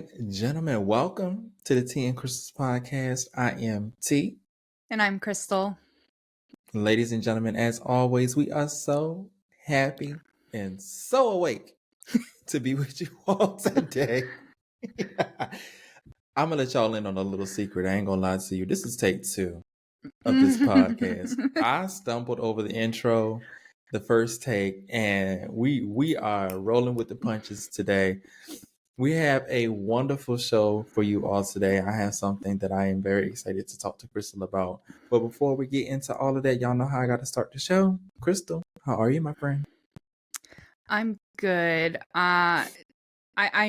right, gentlemen, welcome to the T and Crystals podcast. I am T. And I'm Crystal. Ladies and gentlemen, as always, we are so happy and so awake to be with you all today. I'm going to let y'all in on a little secret. I ain't going to lie to you. This is take 2 of this podcast. I stumbled over the intro, the first take, and we are rolling with the punches today. We have a wonderful show for you all today. I have something that I am very excited to talk to Crystal about. But before we get into all of that, y'all know how I got to start the show. Crystal, how are you, my friend? I'm good. I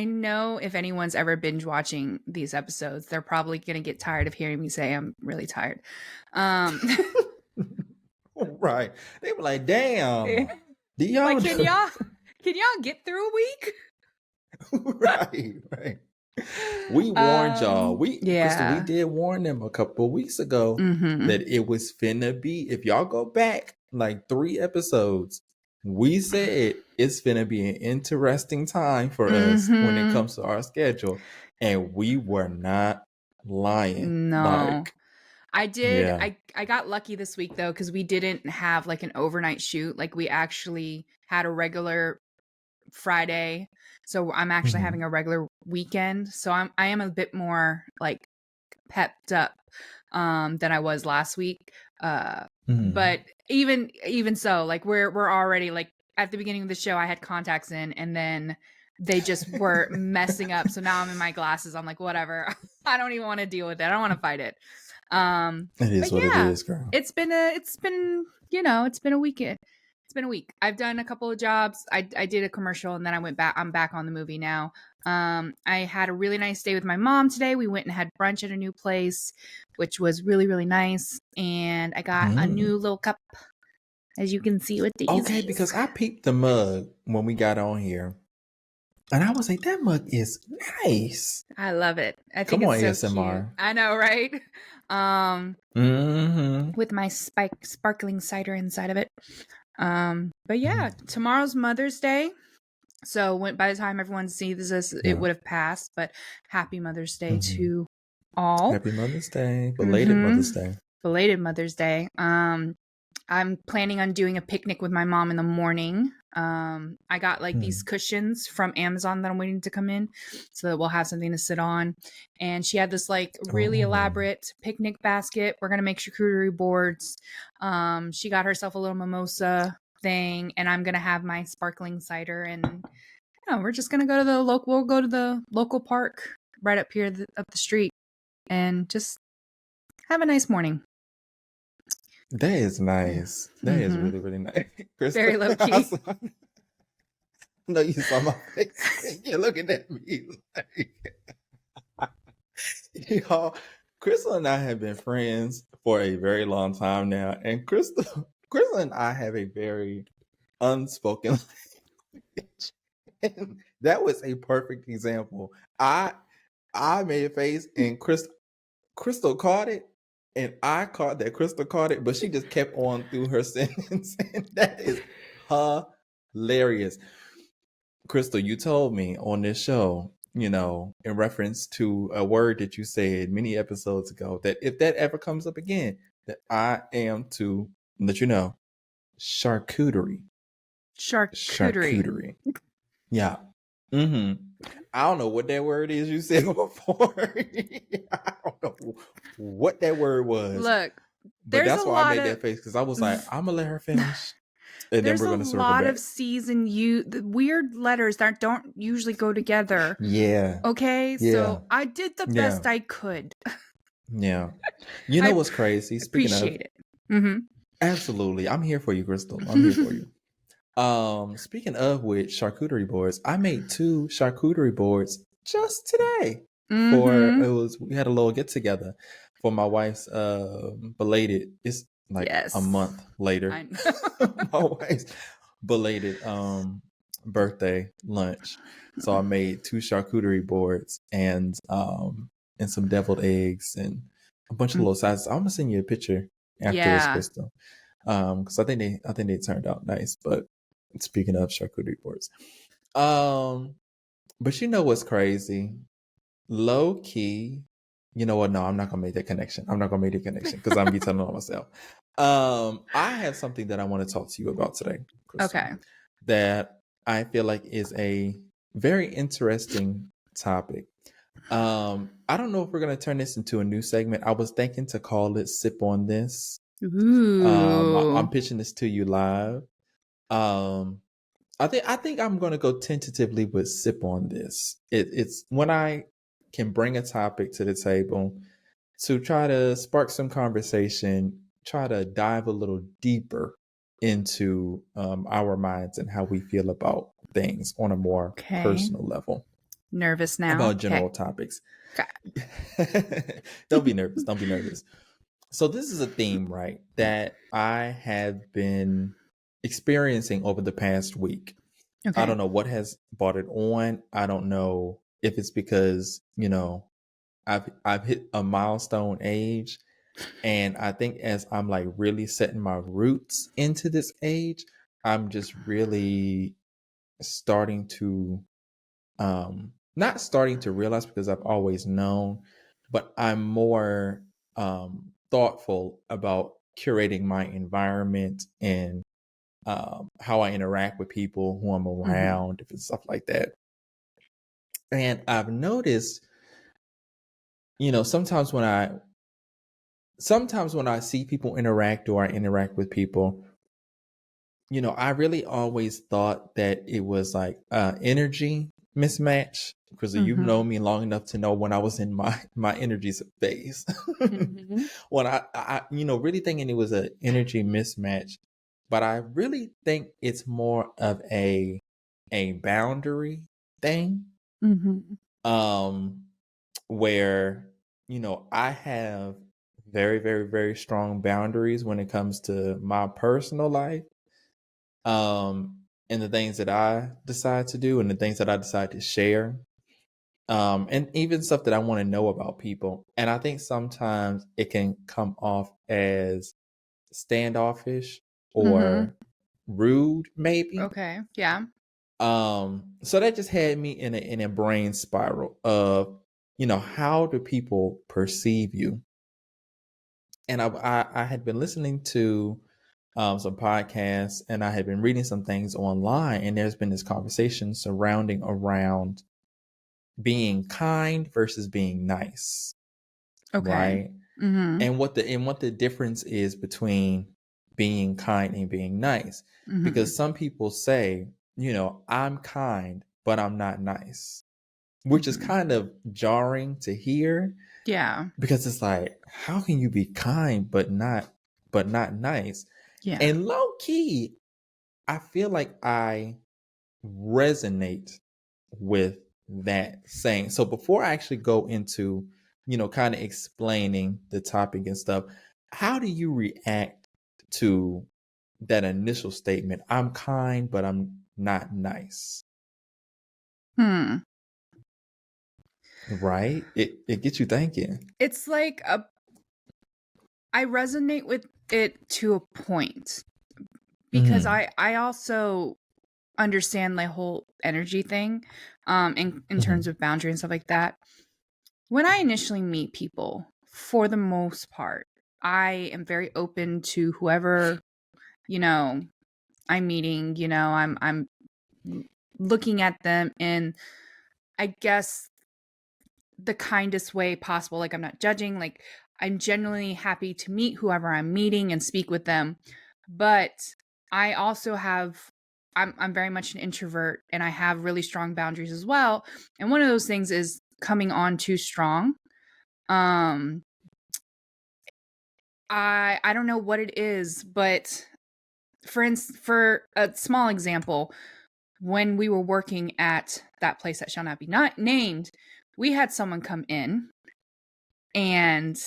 know if anyone's ever binge watching these episodes, they're probably going to get tired of hearing me say I'm really tired. Right. They were like, damn. Do y'all like, can y'all get through a week? right. We warned y'all. Crystal, we did warn them a couple of weeks ago that it was finna be, if y'all go back like 3 episodes, we said it's finna be an interesting time for us when it comes to our schedule. And we were not lying. No. I did. Yeah. I got lucky this week though, because we didn't have like an overnight shoot. Like we actually had a regular Friday. So I'm actually having a regular weekend. So I am a bit more like pepped up than I was last week. But even so, like we're already like at the beginning of the show I had contacts in and then they just were messing up. So now I'm in my glasses. I'm like, whatever. I don't even want to deal with it. I don't want to fight it. It is what it is, girl. It's been a weekend. It's been a week. I've done a couple of jobs. I did a commercial and then I went back. I'm back on the movie now. I had a really nice day with my mom today. We went and had brunch at a new place, which was really, really nice. And I got a new little cup, as you can see with these. Okay, because I peeped the mug when we got on here. And I was like, that mug is nice. I love it. I think it's so ASMR. Cute. I know, right? With my sparkling cider inside of it. But yeah, tomorrow's Mother's Day. So by the time everyone sees this, it would have passed. But happy Mother's Day to all. Happy Mother's Day. Belated Mother's Day. Belated Mother's Day. I'm planning on doing a picnic with my mom in the morning. I got like these cushions from Amazon that I'm waiting to come in so that we'll have something to sit on. And she had this like really elaborate picnic basket. We're going to make charcuterie boards. She got herself a little mimosa thing and I'm going to have my sparkling cider and we're just going to go to we'll go to the local park right up here up the street and just have a nice morning. That is nice. That is really, really nice. Crystal, very low key. No, you saw my face. You're looking at me like, y'all. Crystal and I have been friends for a very long time now, and Crystal and I have a very unspoken language, and that was a perfect example. I made a face, and Crystal caught it. And I caught that Crystal caught it, but she just kept on through her sentence. And that is hilarious. Crystal, you told me on this show, in reference to a word that you said many episodes ago, that if that ever comes up again, that I am to let you know, charcuterie. Charcuterie. Yeah. I don't know what that word is you said before. I don't know what that word was. Look, but that's why I made that face because I was like, I'm gonna let her finish, and then we're gonna circle back. There's a lot of C's and U, the weird letters that don't usually go together. Yeah. Okay. Yeah. So I did the best I could. Yeah. You know what's crazy? Speaking appreciate it. Absolutely, I'm here for you, Crystal. I'm here for you. Speaking of which, charcuterie boards, I made 2 charcuterie boards just today. We had a little get together for my wife's belated. It's like a month later. I know. My wife's belated birthday lunch. So I made 2 charcuterie boards and some deviled eggs and a bunch of little sizes. I'm gonna send you a picture after this, Crystal. Because I think they turned out nice. But speaking of charcuterie boards, but you know what's crazy? low key, you know what? No, I'm not gonna make that connection. I'm not gonna make the connection because I'm be telling on myself. I have something that I want to talk to you about today, Crystal, Okay. that I feel like is a very interesting topic. I don't know if we're gonna turn this into a new segment. I was thinking to call it "Sip on This." I'm Ooh. pitching this to you live. Um, I think I'm gonna go tentatively with "Sip on This." It's when I can bring a topic to the table to try to spark some conversation, try to dive a little deeper into our minds and how we feel about things on a more Okay. personal level Nervous now. about Okay. general topics. Got Don't be nervous. Don't be nervous. So this is a theme, right, that I have been experiencing over the past week. I Okay. don't know what has brought it on. I don't know if it's because, I've hit a milestone age, and I think as I'm like really setting my roots into this age, I'm just really starting to not starting to realize, because I've always known, but I'm more thoughtful about curating my environment and how I interact with people who I'm Mhm. around, different stuff like that. And I've noticed, sometimes when I see people interact or I interact with people, I really always thought that it was like energy mismatch, because you've Mhm. known me long enough to know when I was in my energy phase. Mhm. When I really thinking it was an energy mismatch, but I really think it's more of a boundary thing. Mhm. Um, where I have very, very, very strong boundaries when it comes to my personal life, and the things that I decide to do and the things that I decide to share, and even stuff that I want to know about people. And I think sometimes it can come off as standoffish Mhm. or rude, maybe. Okay. Yeah. So that just had me in a brain spiral of, how do people perceive you? And I had been listening to some podcasts, and I had been reading some things online, and there's been this conversation surrounding around being kind versus being nice, Okay. right? Mhm. And what the difference is between being kind and being nice. Mhm. Because some people say, I'm kind, but I'm not nice, which is Mhm. kind of jarring to hear, Yeah. because it's like, how can you be kind but not nice? Yeah. And low key, I feel like I resonate with that saying. So before I actually go into, kind of explaining the topic and stuff, how do you react to that initial statement? I'm kind, but I'm not nice. Hmm. Right? It gets you thinking. It's like I resonate with it to a point because Mm-hmm. I also understand the whole energy thing in terms Mm-hmm. of boundary and stuff like that. When I initially meet people, for the most part, I am very open to whoever, you know, I'm meeting, I'm looking at them in, I guess, the kindest way possible. Like I'm not judging, like I'm genuinely happy to meet whoever I'm meeting and speak with them. But I also have I'm very much an introvert and I have really strong boundaries as well. And one of those things is coming on too strong. Um I don't know what it is, but for a small example, when we were working at that place that shall not be not named, we had someone come in and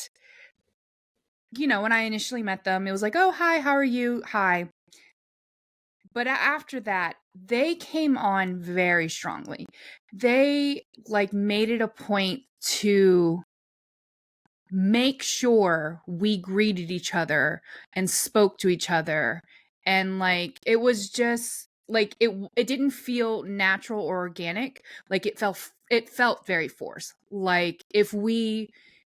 when I initially met them, it was like, "Oh, hi, how are you? Hi." But after that, they came on very strongly. They like made it a point to make sure we greeted each other and spoke to each other. And like, it was just like it didn't feel natural or organic. Like it felt very forced. Like if we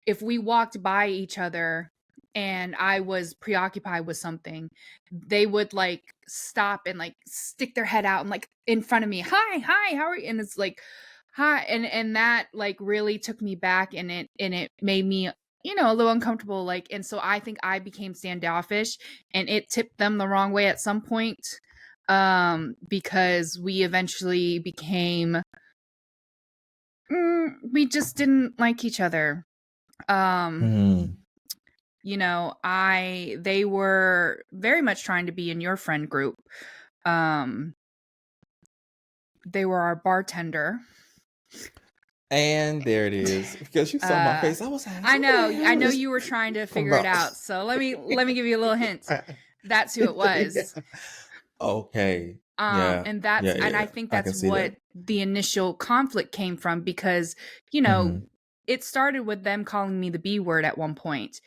walked by each other and I was preoccupied with something, they would like stop and like stick their head out and like in front of me, hi, how are you? And it's like, hi, and that like really took me back, and it made me, you know, a little uncomfortable. Like, and so I think I became standoffish, and it tipped them the wrong way at some point, because we eventually became, we just didn't like each other. Mm. You know, they were very much trying to be in your friend group. Um, they were our bartender. And there it is. Because you saw my face, I was like, I "Who the know hell is you were trying to talking figure it about?" out. So let me give you a little hint. That's who it was. Yeah. Okay. Yeah. And that's, Yeah. and I Yeah. think I can that's see what that. the initial conflict came from, because, you know, Mm-hmm. it started with them calling me the B word at one point.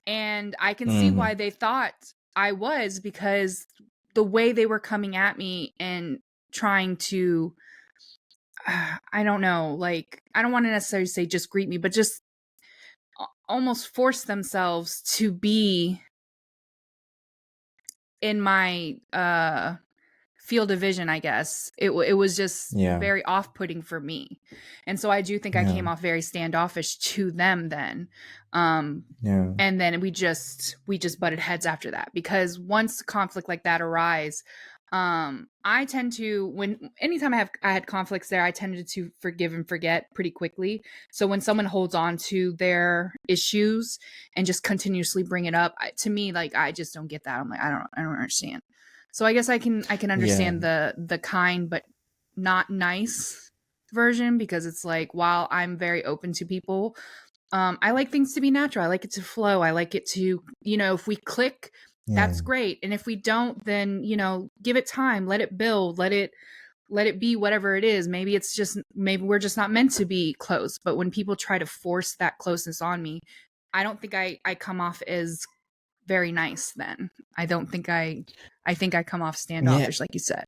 And I can see Mm-hmm. why they thought I was, because the way they were coming at me and trying to, I don't know, like, I don't want to necessarily say just greet me, but just almost force themselves to be in my field of vision, I guess. It was just Yeah. very off-putting for me. And so I do think I Yeah. came off very standoffish to them then. Um Yeah. and then we just butted heads after that, because once conflict like that arise, I tend to, when anytime I had conflicts there, I tended to forgive and forget pretty quickly. So when someone holds on to their issues and just continuously bring it up, to me, like, I just don't get that. I'm like, I don't understand. So I guess I can Yeah. understand the kind but not nice version, because it's like, while I'm very open to people, I like things to be natural. I like it to flow. I like it to, you know, if we click, Yeah. that's great. And if we don't, then, you know, give it time, let it build, let it be whatever it is. Maybe we're just not meant to be close. But when people try to force that closeness on me, I don't think I come off as very nice then. I think I come off Yeah. standoffish, like you said.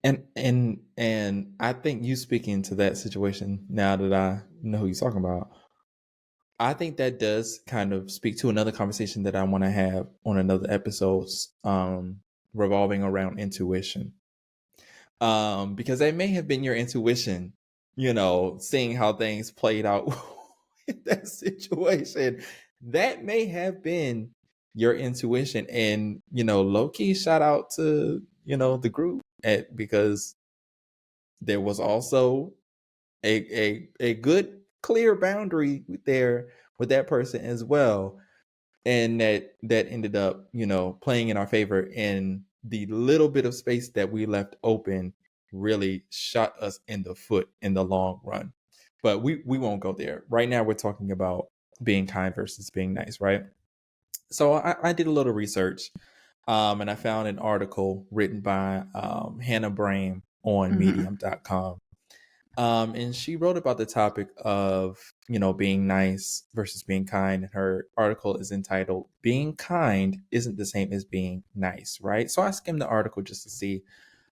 And I think you speaking to that situation, now that I know who you're talking about, I think that does kind of speak to another conversation that I want to have on another episode, revolving around intuition. Because that may have been your intuition, you know, seeing how things played out in that situation. That may have been your intuition. And, you know, low key shout out to, you know, the group because there was also a good clear boundary there with that person as well, and that ended up, you know, playing in our favor, and the little bit of space that we left open really shot us in the foot in the long run. But we won't go there right now. We're talking about being kind versus being nice, right? So I did a little research, and I found an article written by Hannah Brame on Mm-hmm. medium.com. And she wrote about the topic of, you know, being nice versus being kind. And her article is entitled "Being Kind Isn't the Same as Being Nice," right? So I skimmed the article just to see,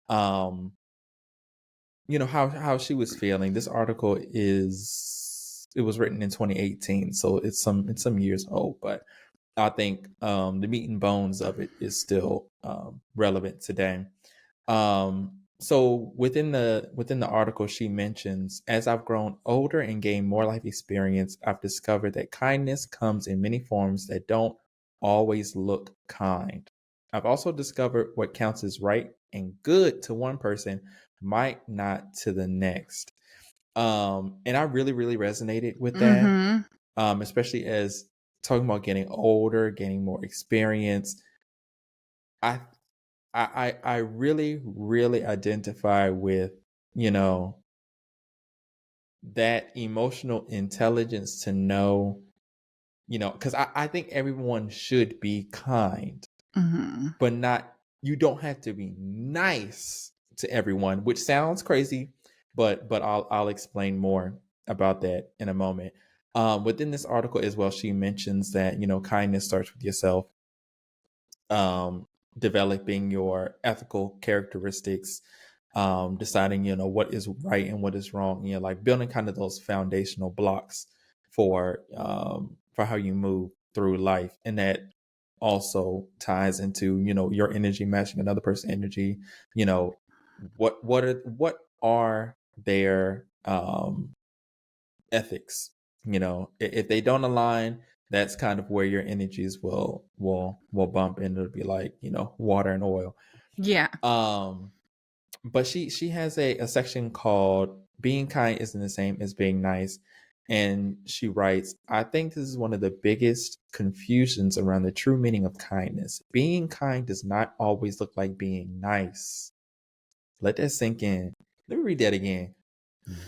um, you know, how she was feeling. This article it was written in 2018, so it's some years old, but I think the meat and bones of it is still relevant today. So within the article, she mentions, as I've grown older and gained more life experience, I've discovered that kindness comes in many forms that don't always look kind. I've also discovered what counts as right and good to one person might not to the next. And I really, really resonated with that. Mm-hmm. Especially as talking about getting older, gaining more experience. I I really, really identify with, you know, that emotional intelligence to know, you know, because I think everyone should be kind, Mm-hmm. but not, you don't have to be nice to everyone, which sounds crazy, but I'll explain more about that in a moment. Within this article as well, she mentions that, you know, kindness starts with yourself. Um, Developing your ethical characteristics, deciding, what is right and what is wrong, like building kind of those foundational blocks for how you move through life. And that also ties into, your energy matching another person's energy. What are their ethics? If they don't align, that's kind of where your energies will bump, and it'll be like, water and oil. Yeah. But she has a section called "Being Kind Isn't the Same as Being Nice," and she writes, "I think this is one of the biggest confusions around the true meaning of kindness. Being kind does not always look like being nice." Let that sink in. Let me read that again.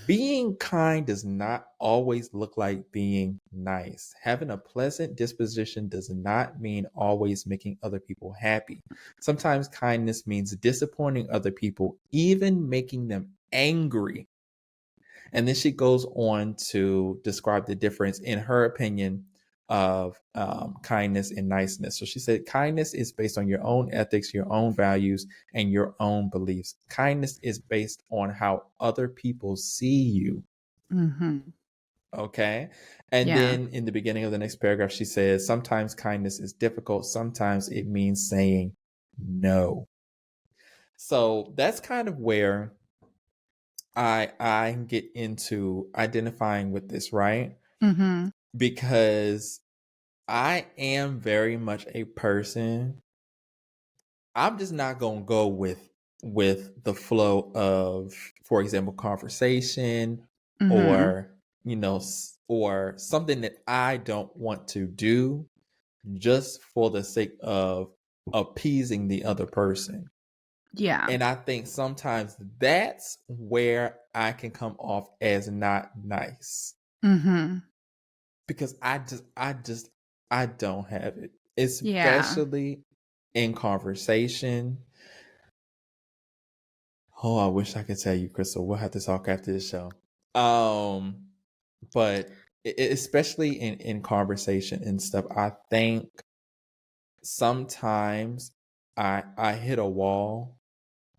Being kind does not always look like being nice. Having a pleasant disposition does not mean always making other people happy. Sometimes kindness means disappointing other people, even making them angry. And then she goes on to describe the difference, in her opinion, of kindness and niceness. So she said, kindness is based on your own ethics, your own values, and your own beliefs. Kindness is based on how other people see you. Mm-hmm. Okay. And Yeah. then in the beginning of the next paragraph, she says, sometimes kindness is difficult. Sometimes it means saying no. So that's kind of where I get into identifying with this, right? Mm-hmm. Because I am very much a person. I'm just not gonna go with the flow of, for example, conversation, Mm-hmm. or or something that I don't want to do just for the sake of appeasing the other person. Yeah. And I think sometimes that's where I can come off as not nice, Mm-hmm. because I don't have it, Yeah. especially in conversation. Oh, I wish I could tell you, Crystal. We'll have to talk after the show. But especially in conversation and stuff, I think sometimes I hit a wall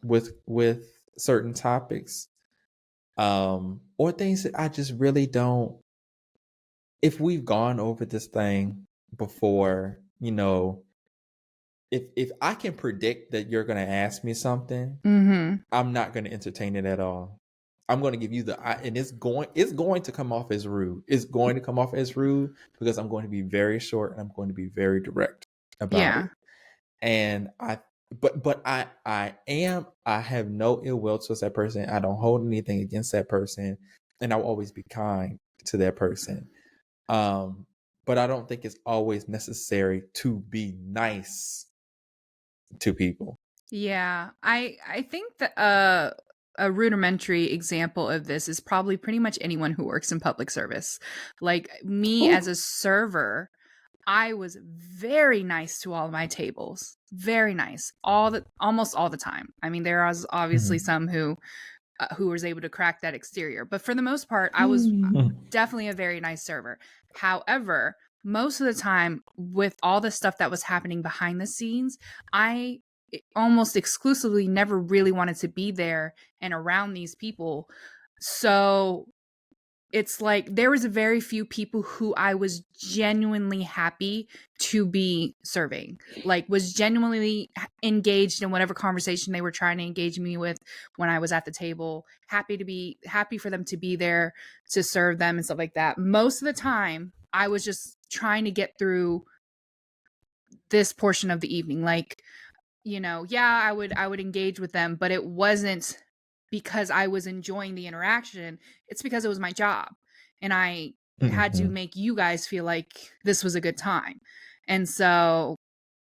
with certain topics, or things that I just really don't. If we've gone over this thing before, if I can predict that you're going to ask me something, Mm-hmm. I'm not going to entertain it at all. I'm going to give you and it's going to come off as rude. It's going to come off as rude because I'm going to be very short and I'm going to be very direct about Yeah. it. And I have no ill will towards that person. I don't hold anything against that person, and I will always be kind to that person. But I don't think it's always necessary to be nice to people. Yeah. I think that a rudimentary example of this is probably pretty much anyone who works in public service. Like me as Ooh. a server, I was very nice to all of my tables. Very nice. Almost all the time. I mean, there was obviously Mhm. some who was able to crack that exterior, but for the most part, I was definitely a very nice server. However, most of the time, with all the stuff that was happening behind the scenes, I almost exclusively never really wanted to be there and around these people. So it's like there was very few people who I was genuinely happy to be serving, like was genuinely engaged in whatever conversation they were trying to engage me with when I was at the table, happy for them to be there to serve them and stuff like that. Most of the time I was just trying to get through this portion of the evening. Like, yeah, I would engage with them, but it wasn't because I was enjoying the interaction. It's because it was my job. And I had to Mhm. make you guys feel like this was a good time. And so,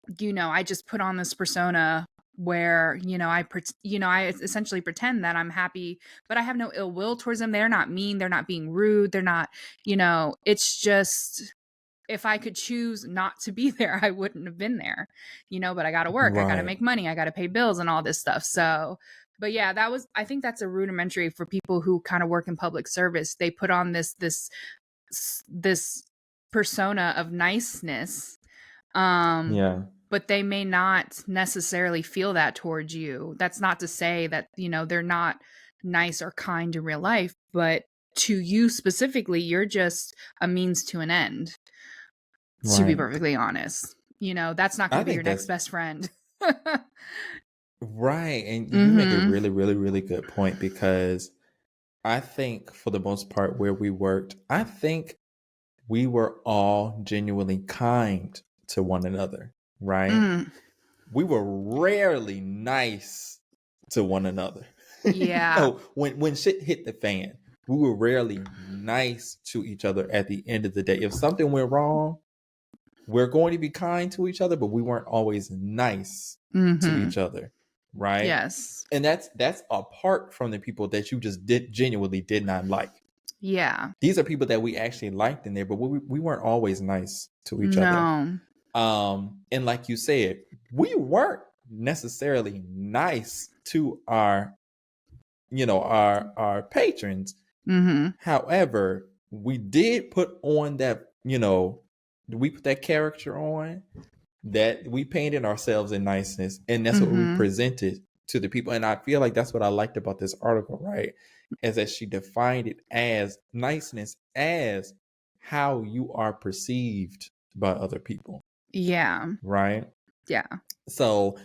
I just put on this persona where, I essentially pretend that I'm happy, but I have no ill will towards them. They're not mean. They're not being rude. They're not, it's just, if I could choose not to be there, I wouldn't have been there, but I got to work. I got to Right. make money. I got to pay bills and all this stuff. So, but yeah, I think that's a rudimentary for people who kind of work in public service. They put on this persona of niceness. Um, Yeah. but they may not necessarily feel that towards you. That's not to say that, they're not nice or kind in real life, but to you specifically, you're just a means to an end, to be Right. perfectly honest. That's not going I to be think your next that's best friend. right. And you make a Mm-hmm. really, really, really good point, because I think for the most part where we worked, I think we were all genuinely kind to one another, right? Mm. We were rarely nice to one another. Yeah. When shit hit the fan, we were rarely nice to each other at the end of the day. If something went wrong, we're going to be kind to each other, but we weren't always nice to Mm-hmm. each other, right? Yes. And that's apart from the people that you just genuinely did not like. Yeah. These are people that we actually liked in there, but we weren't always nice to each other. No. And like you said, we weren't necessarily nice to our patrons. Mm-hmm. However, we did put on that, we put that character on, that we painted ourselves in niceness, and that's what we Mm-hmm. presented to the people. And I feel like that's what I liked about this article, right? Is that she defined it as niceness as how you are perceived by other people. Yeah. Right. Yeah. So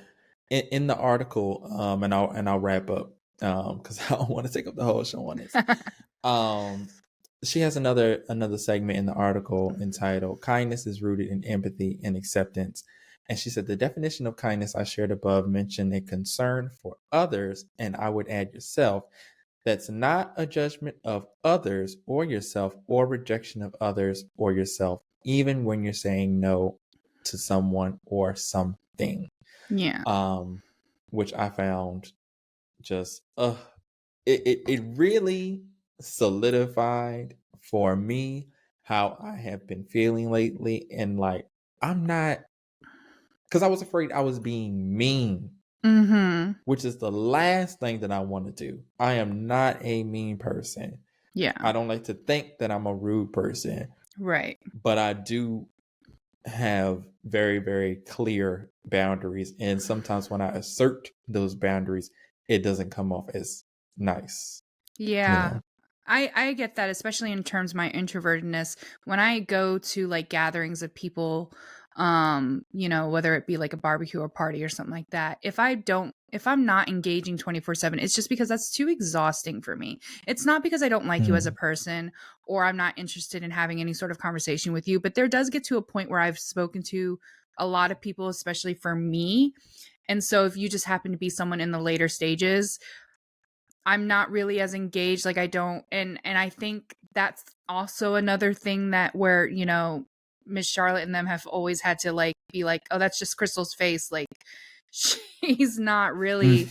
in the article, and I'll wrap up, because I don't want to take up the whole show on this. She has another segment in the article entitled "Kindness is rooted in empathy and acceptance." And she said the definition of kindness I shared above mentioned a concern for others, and I would add yourself. That's not a judgment of others or yourself, or rejection of others or yourself, even when you're saying no to someone or something. Yeah. Which I found just it really solidified for me how I have been feeling lately. And like, I'm not, because I was afraid I was being mean, Mm-hmm. which is the last thing that I want to do. I am not a mean person. Yeah. I don't like to think that I'm a rude person, Right. but I do have very, very clear boundaries. And sometimes when I assert those boundaries, it doesn't come off as nice. Yeah. I get that, especially in terms of my introvertedness. When I go to like gatherings of people, whether it be like a barbecue or party or something like that, if I'm not engaging 24/7, it's just because that's too exhausting for me. It's not because I don't like you as a person or I'm not interested in having any sort of conversation with you, but there does get to a point where I've spoken to a lot of people, especially for me. And so if you just happen to be someone in the later stages, I'm not really as engaged. Like I don't, and I think that's also another thing that where, Miss Charlotte and them have always had to like be like, oh, that's just Crystal's face. Like she's not really,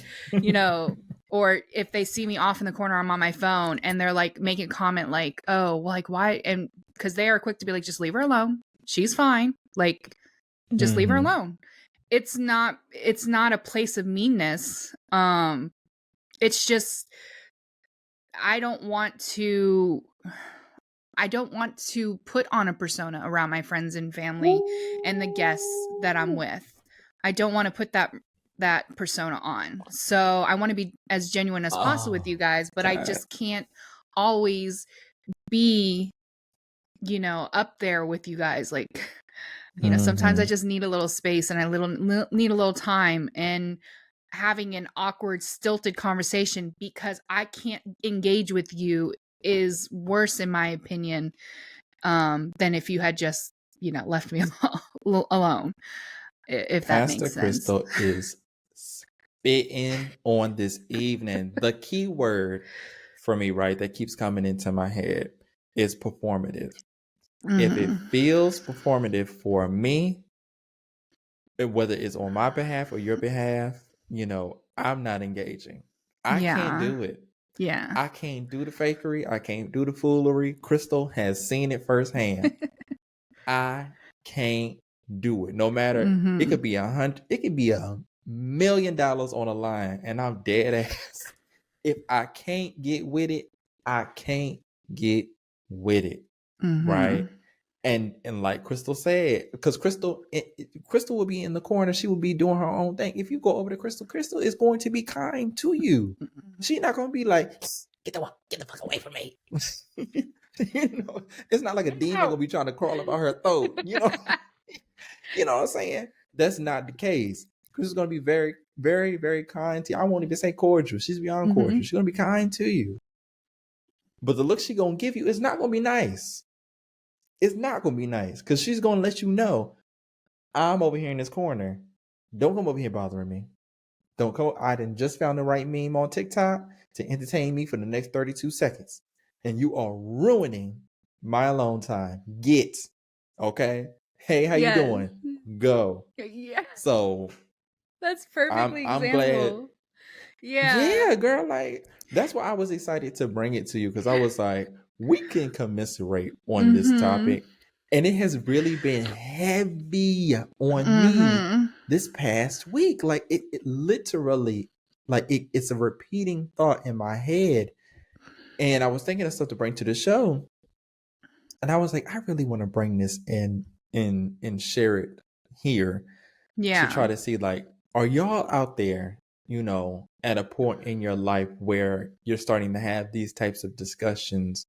or if they see me off in the corner, I'm on my phone and they're like making a comment like, oh, well, like why? And because they are quick to be like, just leave her alone. She's fine. Like, just leave her alone. It's not a place of meanness. It's just I don't want to put on a persona around my friends and family and the guests that I'm with. I don't want to put that persona on. So I want to be as genuine as possible with you guys, but I just can't always be, up there with you guys. Like, sometimes I just need a little space and I need a little time, and having an awkward, stilted conversation because I can't engage with you is worse, in my opinion, than if you had just, left me alone, if that Pastor makes sense. Crystal is spitting on this evening. The key word for me, right, that keeps coming into my head is performative. If it feels performative for me, whether it's on my behalf or your behalf, I'm not engaging. I can't do it. Yeah. I can't do the fakery. I can't do the foolery. Crystal has seen it firsthand. I can't do it. No matter, it could be $1 million on a line, and I'm dead ass. If I can't get with it, I can't get with it. Right? And like Crystal said, because Crystal will be in the corner, she will be doing her own thing. If you go over to Crystal, Crystal is going to be kind to you. She's not going to be like, get the fuck away from me. It's not like a demon gonna be trying to crawl up out her throat. You know what I'm saying? That's not the case. Crystal's gonna be very, very, very kind to you. I won't even say cordial. She's beyond cordial. She's gonna be kind to you. But the look she's gonna give you is not gonna be nice. It's not gonna be nice because she's gonna let you know, I'm over here in this corner. Don't come over here bothering me. Don't come. I done just found the right meme on TikTok to entertain me for the next 32 seconds. And you are ruining my alone time. Get. Okay? Hey, how you doing? Go. Yeah. So that's perfectly I'm example. glad. Yeah, girl. Like, that's why I was excited to bring it to you, because I was like, we can commiserate on this topic. And it has really been heavy on me this past week. Like, it literally, like, it's a repeating thought in my head. And I was thinking of stuff to bring to the show. And I was like, I really want to bring this in and share it here. Yeah. To try to see, like, are y'all out there, at a point in your life where you're starting to have these types of discussions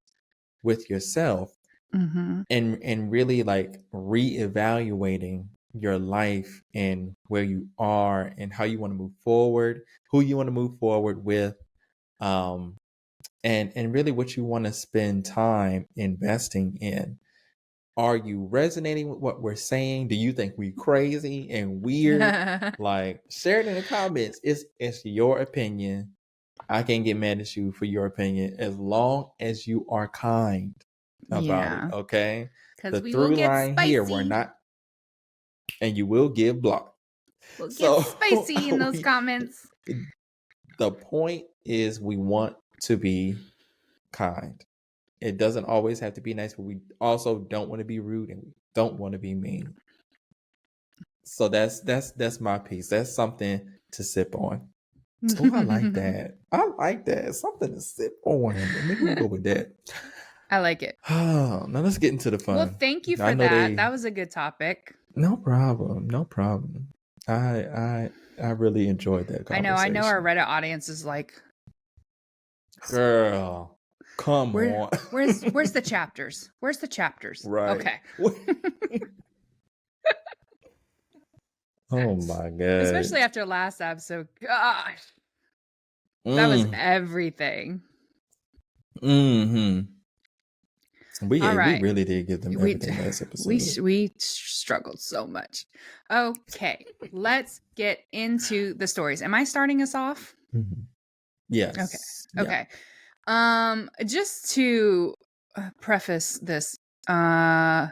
with yourself and really, like, reevaluating your life and where you are and how you want to move forward, who you want to move forward with, and really what you want to spend time investing in. Are you resonating with what we're saying? Do you think we crazy and weird? Like, share it in the comments. It's your opinion. I can't get mad at you for your opinion as long as you are kind about it. Okay? Because we will get spicy. Here, we're not, and you will get blocked. We'll get spicy in those comments. The point is, we want to be kind. It doesn't always have to be nice, but we also don't want to be rude and we don't want to be mean. So that's my piece. That's something to sip on. Oh, I like that. I like that. Something to sip on. Maybe we'll go with that. I like it. Oh, now let's get into the fun. Well, thank you for that. That was a good topic. No problem. I really enjoyed that conversation. I know our Reddit audience is like, girl, come on. Where's the chapters? Where's the chapters? Right. Okay. Oh my God. Especially after last episode. Gosh. That was everything. We really did give them everything last episode. We struggled so much. Okay. Let's get into the stories. Am I starting us off? Yes. Okay. Just to preface this, I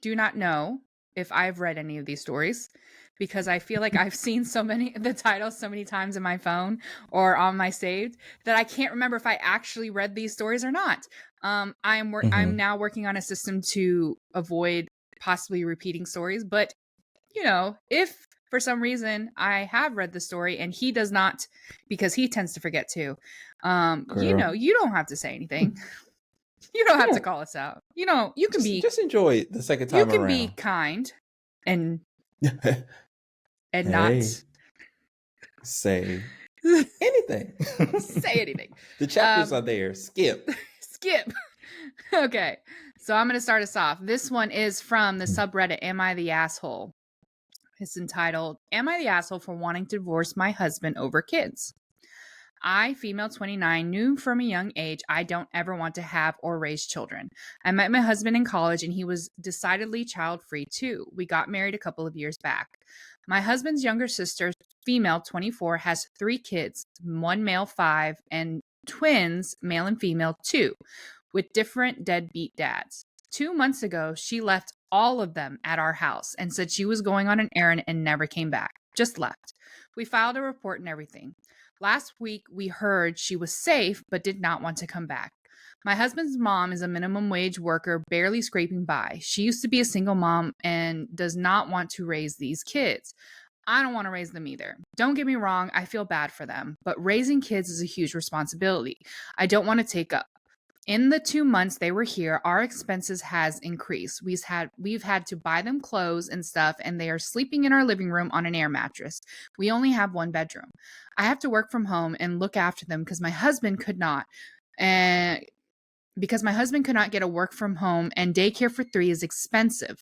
do not know if I've read any of these stories, because I feel like I've seen the titles so many times in my phone or on my saved that I can't remember if I actually read these stories or not. I'm now working on a system to avoid possibly repeating stories, but if for some reason I have read the story and he does not, because he tends to forget too, you don't have to say anything. You don't have to call us out. You can just enjoy it the second time around. You can be kind and not say anything. Say anything. The chapters are there. Skip. Okay. So I'm going to start us off. This one is from the subreddit, Am I the Asshole? It's entitled, Am I the Asshole for Wanting to Divorce My Husband Over Kids? I, female 29, knew from a young age I don't ever want to have or raise children. I met my husband in college and he was decidedly child-free too. We got married a couple of years back. My husband's younger sister, female 24, has 3 kids, one male 5, and twins, male and female 2, with different deadbeat dads. 2 months ago, she left all of them at our house and said she was going on an errand and never came back. Just left. We filed a report and everything. Last week, we heard she was safe but did not want to come back. My husband's mom is a minimum wage worker, barely scraping by. She used to be a single mom and does not want to raise these kids. I don't want to raise them either. Don't get me wrong, I feel bad for them, but raising kids is a huge responsibility I don't want to take up. In the 2 months they were here, our expenses has increased. We've had to buy them clothes and stuff, and they are sleeping in our living room on an air mattress. We only have one bedroom. I have to work from home and look after them because my husband could not. And because my husband could not get a work from home, and daycare for 3 is expensive.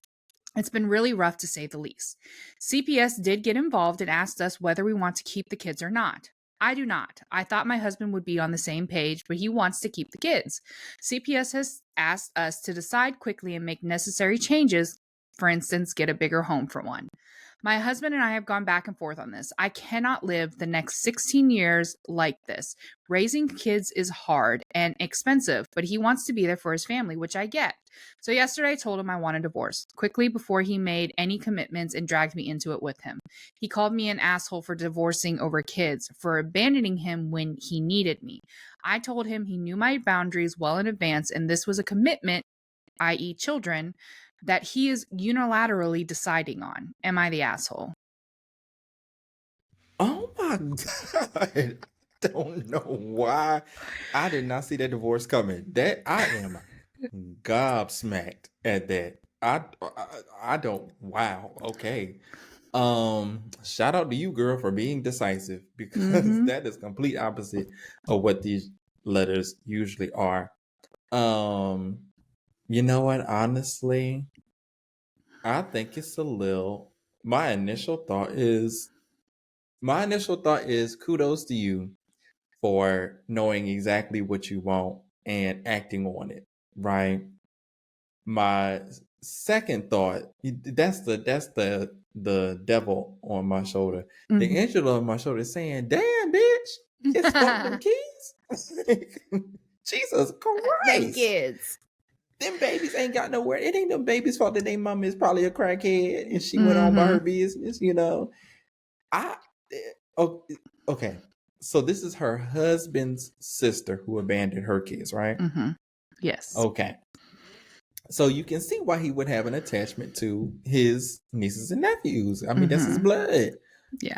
It's been really rough to say the least. CPS did get involved and asked us whether we want to keep the kids or not. I do not. I thought my husband would be on the same page, but he wants to keep the kids. CPS has asked us to decide quickly and make necessary changes. For instance, get a bigger home for one. My husband and I have gone back and forth on this. I cannot live the next 16 years like this. Raising kids is hard and expensive, but he wants to be there for his family, which I get. So yesterday I told him I want a divorce, quickly before he made any commitments and dragged me into it with him. He called me an asshole for divorcing over kids, for abandoning him when he needed me. I told him he knew my boundaries well in advance, and this was a commitment, i.e. children, that he is unilaterally deciding on. Am I the asshole? Oh my God. I don't know why I did not see that divorce coming. That I am gobsmacked at that. I don't. Wow. Okay. Shout out to you, girl, for being decisive, because that is complete opposite of what these letters usually are. You know what? Honestly, I think it's a little. My initial thought is kudos to you for knowing exactly what you want and acting on it, right? My second thought, that's the devil on my shoulder. The angel on my shoulder is saying, "Damn, bitch, just fuck them kids." Jesus Christ. Them kids. Them babies ain't got nowhere. It ain't them babies' fault that their mom is probably a crackhead and she went on by her business, you know. Okay. So this is her husband's sister who abandoned her kids, right? Yes. Okay. So you can see why he would have an attachment to his nieces and nephews. I mean, that's his blood. Yeah.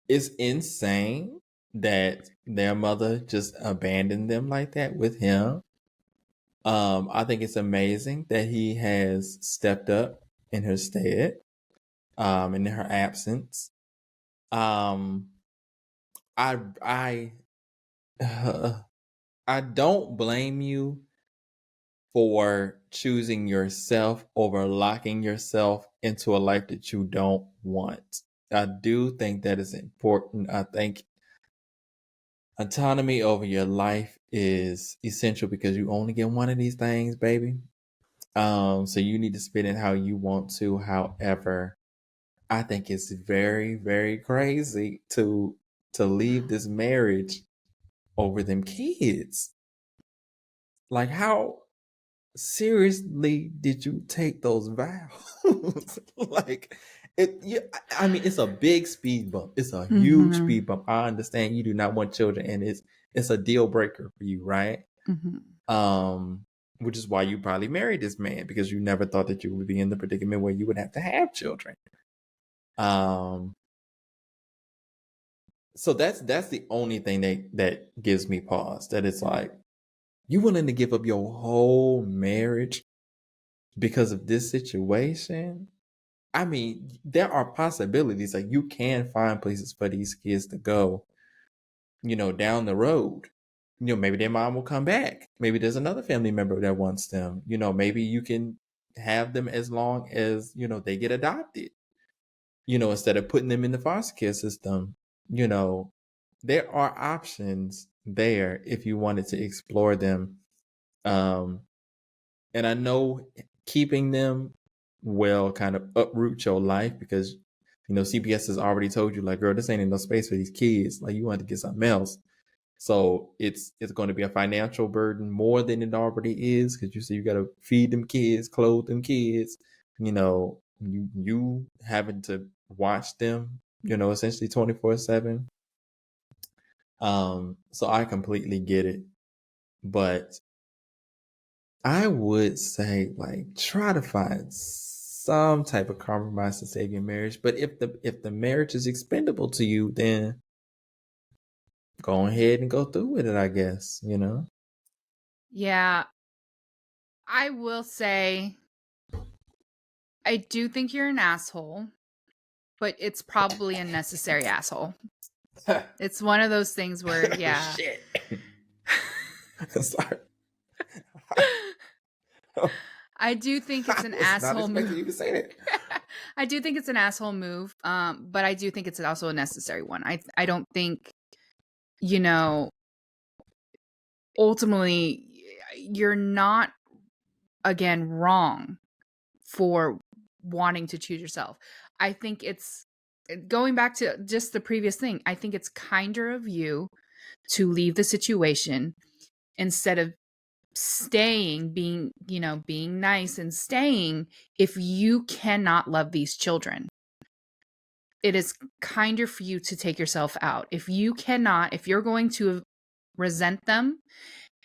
It's insane that their mother just abandoned them like that with him. I think it's amazing that he has stepped up in her stead, in her absence. I don't blame you for choosing yourself over locking yourself into a life that you don't want. I do think that is important. I think autonomy over your life is essential because you only get one of these things, baby. So you need to spend it how you want to. However, I think it's very, very crazy to leave this marriage over them kids. Like, how seriously did you take those vows? Like, I mean, it's a big speed bump. It's a huge speed bump. I understand you do not want children, and it's a deal breaker for you, right? Which is why you probably married this man, because you never thought that you would be in the predicament where you would have to have children. So that's the only thing that gives me pause. That it's like, you willing to give up your whole marriage because of this situation? I mean, there are possibilities. Like, you can find places for these kids to go, you know, down the road. You know, maybe their mom will come back. Maybe there's another family member that wants them. You know, maybe you can have them as long as, you know, they get adopted. You know, instead of putting them in the foster care system. You know, there are options there if you wanted to explore them. And I know keeping them will kind of uproot your life, because, you know, CPS has already told you, like, girl, this ain't enough space for these kids. Like, you want to get something else. So it's going to be a financial burden more than it already is, because you see, you got to feed them kids, clothe them kids, you know, you having to watch them, you know, essentially 24/7. So I completely get it, but I would say, like, try to find some type of compromise to save your marriage. But if the marriage is expendable to you, then go ahead and go through with it, I guess, you know? Yeah, I will say I do think you're an asshole, but it's probably a necessary asshole. It's one of those things where, yeah. Shit. Sorry. I do think it's I an was not asshole expecting move. you to say that. I do think it's an asshole move, but I do think it's also a necessary one. I don't think, you know, ultimately you're not, again, wrong for wanting to choose yourself. I think it's going back to just the previous thing. I think it's kinder of you to leave the situation instead of staying, being nice and staying if you cannot love these children. It is kinder for you to take yourself out. If you're going to resent them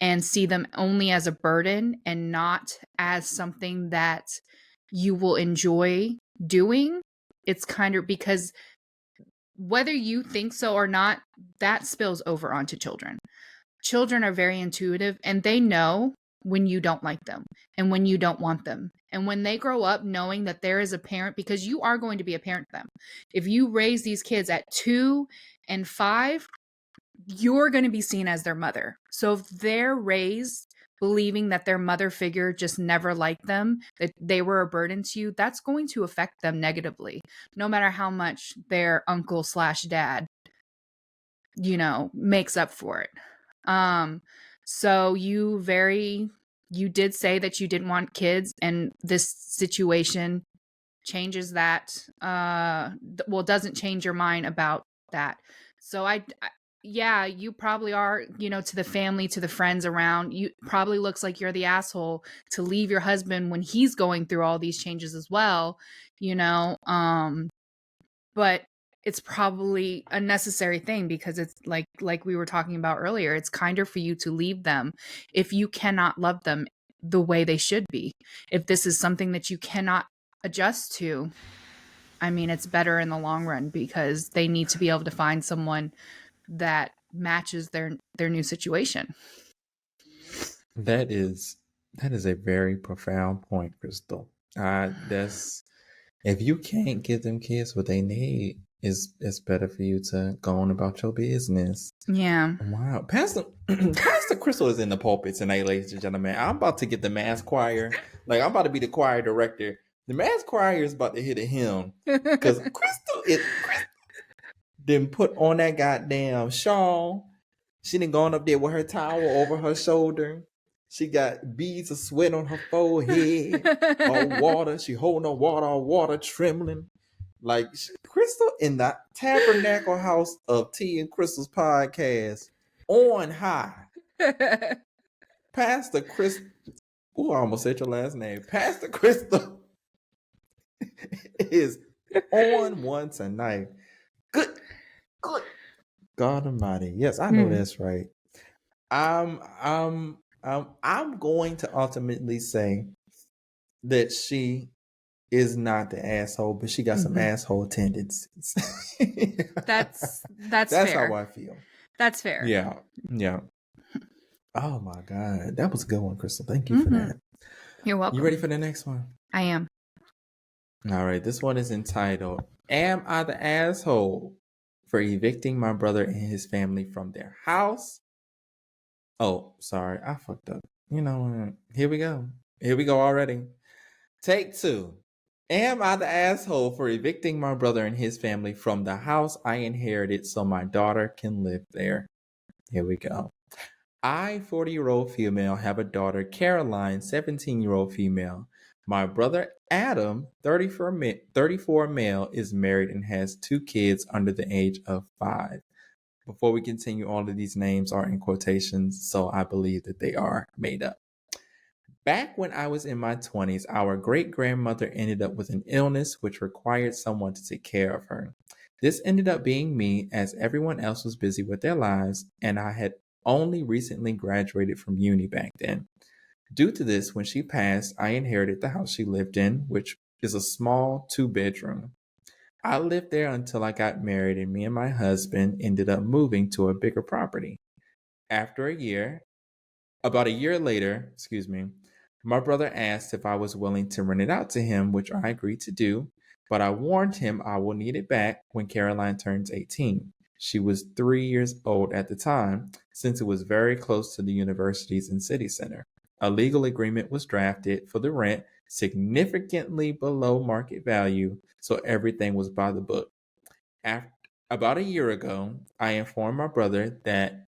and see them only as a burden and not as something that you will enjoy doing, it's kinder, because whether you think so or not, that spills over onto children. Children are very intuitive and they know when you don't like them and when you don't want them. And when they grow up knowing that there is a parent, because you are going to be a parent to them. If you raise these kids at 2 and 5, you're going to be seen as their mother. So if they're raised believing that their mother figure just never liked them, that they were a burden to you, that's going to affect them negatively, no matter how much their uncle/dad, makes up for it. So you did say that you didn't want kids, and this situation changes that. Doesn't change your mind about that. So yeah, you probably are, to the family, to the friends around, you probably looks like you're the asshole to leave your husband when he's going through all these changes as well, but it's probably a necessary thing, because it's like we were talking about earlier, it's kinder for you to leave them if you cannot love them the way they should be. If this is something that you cannot adjust to, I mean, it's better in the long run, because they need to be able to find someone that matches their new situation. That is a very profound point, Crystal. That's if you can't give them kids what they need, it's better for you to go on about your business. Yeah. Wow, Pastor Crystal is in the pulpit tonight, ladies and gentlemen. I'm about to get the mass choir. Like, I'm about to be the choir director. The mass choir is about to hit a hymn because Crystal didn't put on that goddamn shawl. She done gone up there with her towel over her shoulder. She got beads of sweat on her forehead. All water. She holding on water, all water trembling. Like, Crystal in the Tabernacle House of T and Crystal's podcast on high. Pastor Crystal. Oh, I almost said your last name. Pastor Crystal is on one tonight. Good God Almighty. Yes, I know that's right. I'm going to ultimately say that she is not the asshole, but she got some asshole tendencies. That's That's fair. how I feel. That's fair. Yeah. Oh my God, that was a good one, Crystal. Thank you for that. You're welcome. You ready for the next one? I am. All right, this one is entitled, "Am I the asshole for evicting my brother and his family from their house?" Oh, sorry, I fucked up. You know, here we go already. Take 2. Am I the asshole for evicting my brother and his family from the house I inherited so my daughter can live there? Here we go. I, 40-year-old female, have a daughter, Caroline, 17-year-old female. My brother, Adam, 34 male, is married and has 2 kids under the age of 5. Before we continue, all of these names are in quotations, so I believe that they are made up. Back when I was in my 20s, our great-grandmother ended up with an illness which required someone to take care of her. This ended up being me, as everyone else was busy with their lives, and I had only recently graduated from uni back then. Due to this, when she passed, I inherited the house she lived in, which is a small 2-bedroom. I lived there until I got married, and me and my husband ended up moving to a bigger property. After a year, About a year later, my brother asked if I was willing to rent it out to him, which I agreed to do, but I warned him I will need it back when Caroline turns 18. She was 3 years old at the time, since it was very close to the universities and city center. A legal agreement was drafted for the rent, significantly below market value, so everything was by the book. About a year ago, I informed my brother that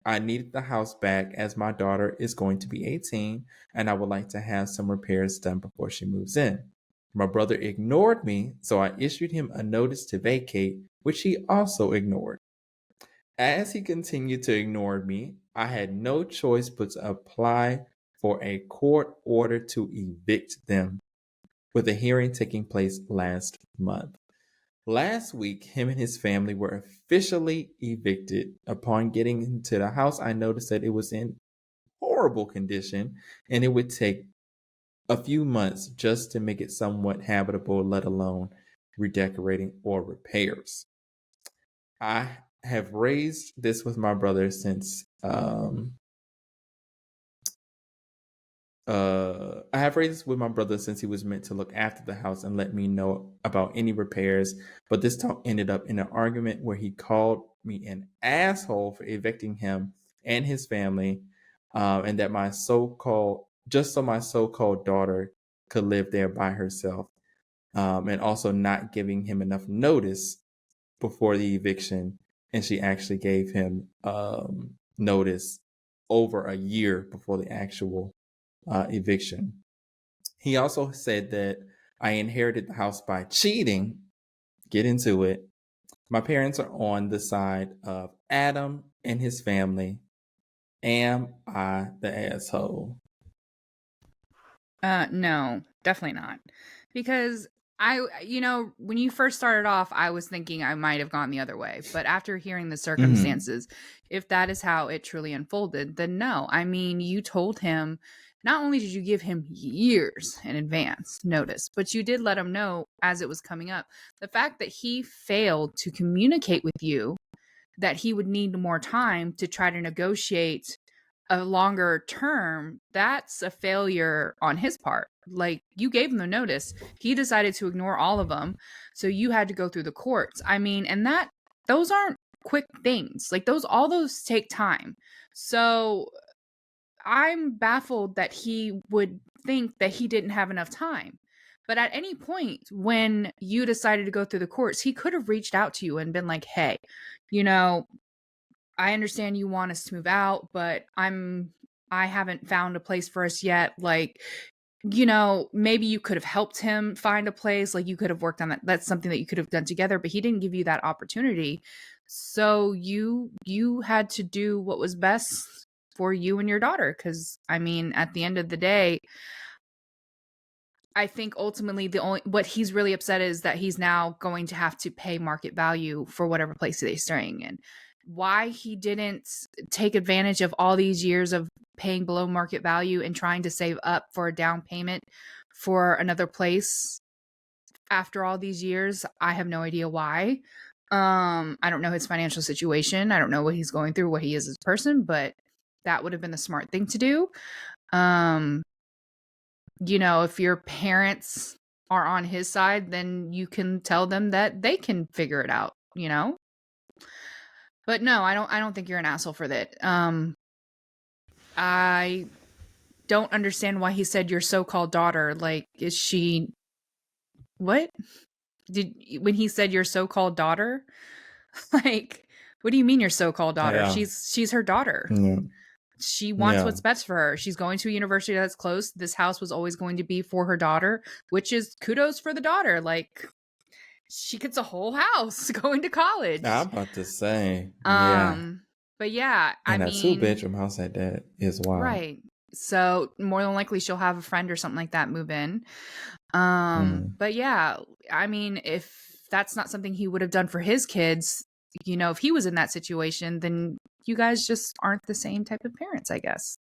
I needed the house back as my daughter is going to be 18 and I would like to have some repairs done before she moves in. My brother ignored me, so I issued him a notice to vacate, which he also ignored. As he continued to ignore me, I had no choice but to apply for a court order to evict them, with a hearing taking place last month. Last week, him and his family were officially evicted. Upon getting into the house, I noticed that it was in horrible condition and it would take a few months just to make it somewhat habitable, let alone redecorating or repairs. I have raised this with my brother since he was meant to look after the house and let me know about any repairs. But this talk ended up in an argument where he called me an asshole for evicting him and his family, and that my so-called daughter could live there by herself, and also not giving him enough notice before the eviction. And she actually gave him notice over a year before the actual eviction. He also said that I inherited the house by cheating. Get into it. My parents are on the side of Adam and his family. Am I the asshole? No, definitely not. Because when you first started off, I was thinking I might have gone the other way. But after hearing the circumstances, if that is how it truly unfolded, then no. I mean, you told him, not only did you give him years in advance notice, but you did let him know as it was coming up. The fact that he failed to communicate with you that he would need more time to try to negotiate a longer term, that's a failure on his part. Like, you gave him the notice, he decided to ignore all of them, so you had to go through the courts. I mean, and those aren't quick things. Like, all those take time. So I'm baffled that he would think that he didn't have enough time. But at any point when you decided to go through the courts, he could have reached out to you and been like, hey, I understand you want us to move out, but I haven't found a place for us yet. Like, maybe you could have helped him find a place. Like, you could have worked on that. That's something that you could have done together, but he didn't give you that opportunity. So you had to do what was best for you and your daughter. Cause I mean, at the end of the day, I think ultimately what he's really upset is that he's now going to have to pay market value for whatever place they're staying in. Why he didn't take advantage of all these years of paying below market value and trying to save up for a down payment for another place after all these years, I have no idea why. I don't know his financial situation. I don't know what he's going through, what he is as a person, but that would have been the smart thing to do. If your parents are on his side, then you can tell them that they can figure it out, But no, I don't think you're an asshole for that. I don't understand why he said your so-called daughter. Like, is she what? When he said your so-called daughter? Like, what do you mean your so-called daughter? Yeah. She's her daughter. Yeah. She wants what's best for her. She's going to a university that's close. This house was always going to be for her daughter, which is kudos for the daughter. Like, she gets a whole house going to college. I'm about to say, but yeah, and a 2-bedroom house at that is wild. Right. So more than likely she'll have a friend or something like that move in. But yeah, I mean, if that's not something he would have done for his kids, if he was in that situation, then you guys just aren't the same type of parents, I guess.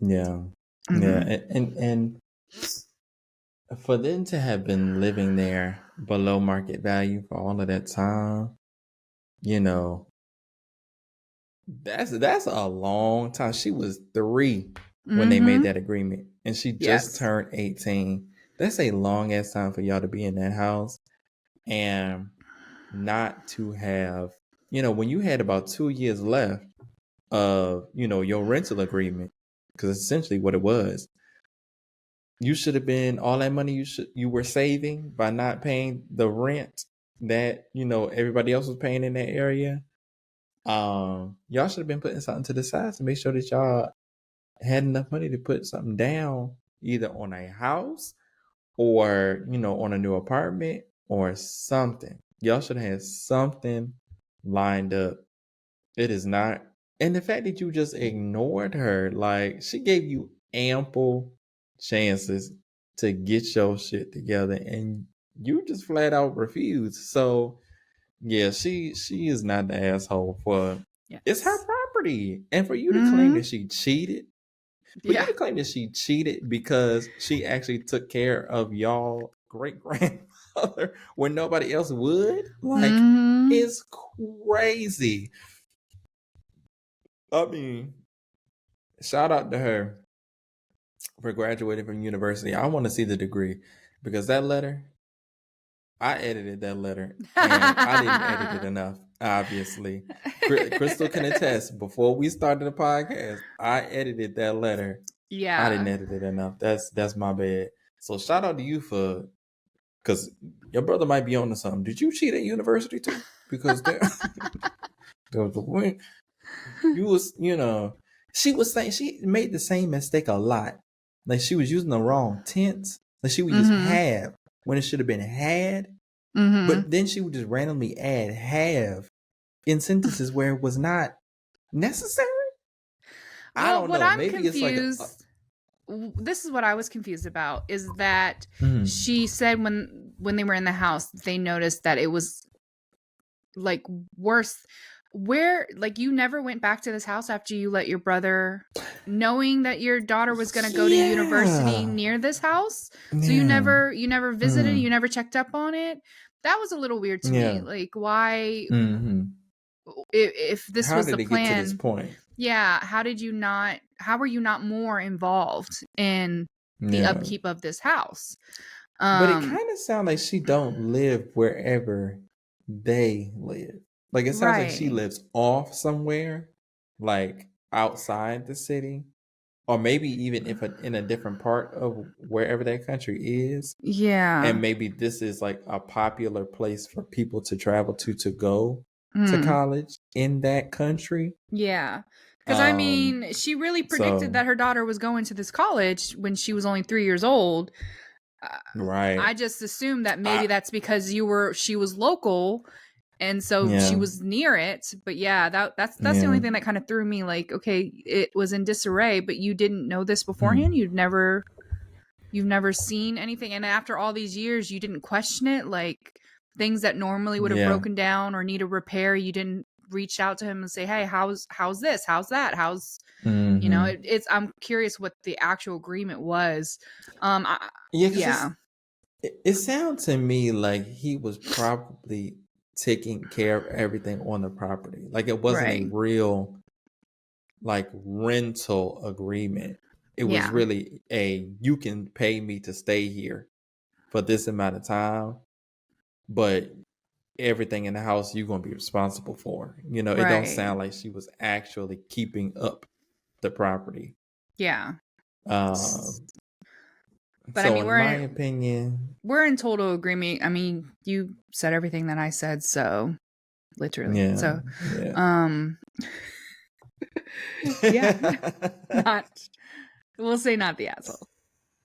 Yeah. Yeah. And for them to have been living there below market value for all of that time, That's a long time. She was 3 when they made Mm-hmm. that agreement, and she just Yes. turned 18. That's a long ass time for y'all to be in that house and not to have, when you had about 2 years left of, your rental agreement, because essentially what it was, you should have been all that money you were saving by not paying the rent that everybody else was paying in that area. Y'all should have been putting something to the side to make sure that y'all had enough money to put something down either on a house or on a new apartment or something. Y'all should have had something lined up. It is not. And the fact that you just ignored her, like she gave you ample chances to get your shit together and you just flat out refused. So yeah, she is not the asshole for it's her Yes. property. And for you to claim Mm-hmm. that she cheated, for you Yeah. to claim that she cheated because she actually took care of y'all great grandmother when nobody else would, like, Mm-hmm. is crazy. I mean, shout out to her for graduating from university. I want to see the degree because that letter, I edited that letter and I didn't edit it enough, obviously. Crystal can attest, before we started the podcast, I edited that letter. I didn't Yeah. edit it enough. That's my bad. So shout out to you for, because your brother might be on to something. Did you cheat at university too? Because there was the way you was, she was saying she made the same mistake a lot. Like she was using the wrong tense. Like she would use Mm-hmm. have when it should have been had. Mm-hmm. But then she would just randomly add have in sentences where it was not necessary. I Well, don't what know. I'm Maybe it's like confused, this is what I was confused about, is that mm, she said when they were in the house, they noticed that it was like worse. Where, like, you never went back to this house after you let your brother, knowing that your daughter was going to go to university yeah, near this house, so yeah, you never visited, mm, you never checked up on it. That was a little weird to me. yeah. Like, why, Hmm. if this How was did the it get to this plan, point? yeah, how were you not more involved in the Yeah, upkeep of this house? but it um kind of sounds like she don't live wherever they live. Like it sounds like she right. lives off somewhere, like outside the city, or maybe even if in a different part of wherever that country is. Yeah. And maybe this is like a popular place for people to travel to go to Mm. college in that country. Yeah. Because I Um, mean, she really predicted so that her daughter was going to this college when she was only 3 years old. Uh, right, I just assumed that maybe I, that's because she was local, and so she yeah, was near it. But yeah, that's the only yeah, thing that kind of threw me. Like, okay, it was in disarray, but you didn't know this beforehand. mm, You've never seen anything, and after all these years, you didn't question it. Like, things that normally would have yeah, broken down or need a repair, you didn't reach out to him and say, hey, how's this, how's that, how's, mm-hmm. it's, I'm curious what the actual agreement was. Yeah, because Yeah. it sounds to me like he was probably taking care of everything on the property. Like it wasn't a Right. real like rental agreement. It was Yeah. really you can pay me to stay here for this amount of time, but everything in the house you're gonna be responsible for. It don't Right. sound like she was actually keeping up the property. Yeah. Um, But I so mean, in my opinion, we're in total agreement. I mean, you said everything that I said, so literally. yeah, So, yeah. um, yeah, not, we'll say not the asshole.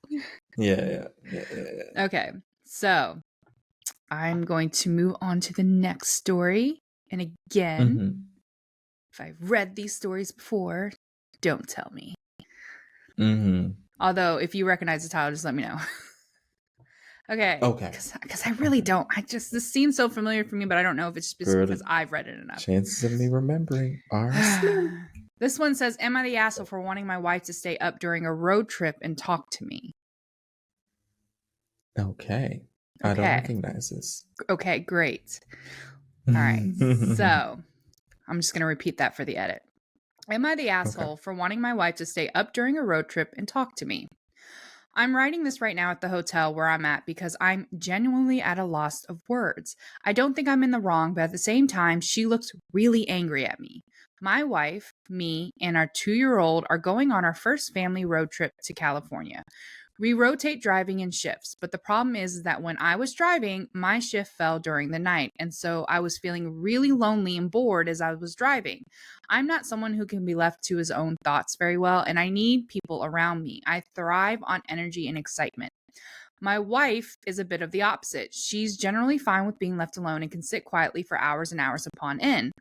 Yeah, yeah, yeah, yeah. Okay. So, I'm going to move on to the next story. And again, Mm-hmm. if I've read these stories before, don't tell me. Mm-hmm. Although, if you recognize the title, just let me know. Okay. Okay. Because I really don't. This seems so familiar for me, but I don't know if it's just Girl, because the I've read it enough. chances of me remembering are slim. This one says, am I the asshole for wanting my wife to stay up during a road trip and talk to me? Okay. I don't Okay. recognize this. Okay, great. All right. So I'm just going to repeat that for the edit. Am I the Okay. asshole for wanting my wife to stay up during a road trip and talk to me? I'm writing this right now at the hotel where I'm at because I'm genuinely at a loss of words. I don't think I'm in the wrong, but at the same time, she looks really angry at me. My wife, me, and our 2-year-old are going on our first family road trip to California. We rotate driving in shifts, but the problem is that when I was driving, my shift fell during the night, and so I was feeling really lonely and bored as I was driving. I'm not someone who can be left to his own thoughts very well, and I need people around me. I thrive on energy and excitement. My wife is a bit of the opposite. She's generally fine with being left alone and can sit quietly for hours and hours upon end.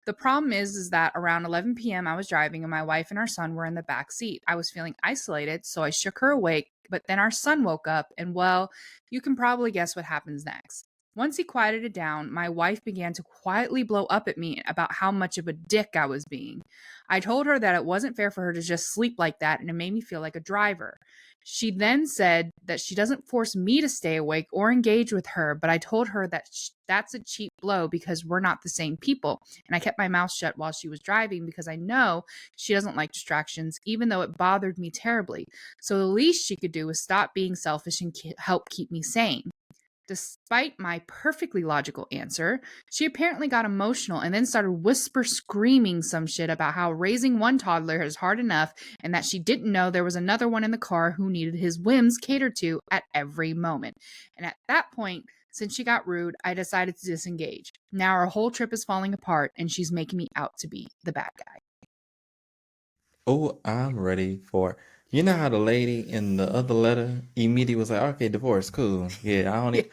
The problem is that around 11 p.m. I was driving and my wife and our son were in the back seat. I was feeling isolated, so I shook her awake, but then our son woke up and well, you can probably guess what happens next. Once he quieted it down, my wife began to quietly blow up at me about how much of a dick I was being. I told her that it wasn't fair for her to just sleep like that and it made me feel like a driver. She then said that she doesn't force me to stay awake or engage with her, but I told her that that's a cheap blow because we're not the same people. And I kept my mouth shut while she was driving because I know she doesn't like distractions, even though it bothered me terribly. So the least she could do was stop being selfish and help keep me sane. Despite my perfectly logical answer, she apparently got emotional and then started whisper screaming some shit about how raising one toddler is hard enough and that she didn't know there was another one in the car who needed his whims catered to at every moment. And at that point, since she got rude, I decided to disengage. Now our whole trip is falling apart and she's making me out to be the bad guy. Oh, I'm ready for. You know how the lady in the other letter immediately was like, "Okay, divorce, cool. Yeah, I don't Yeah. need."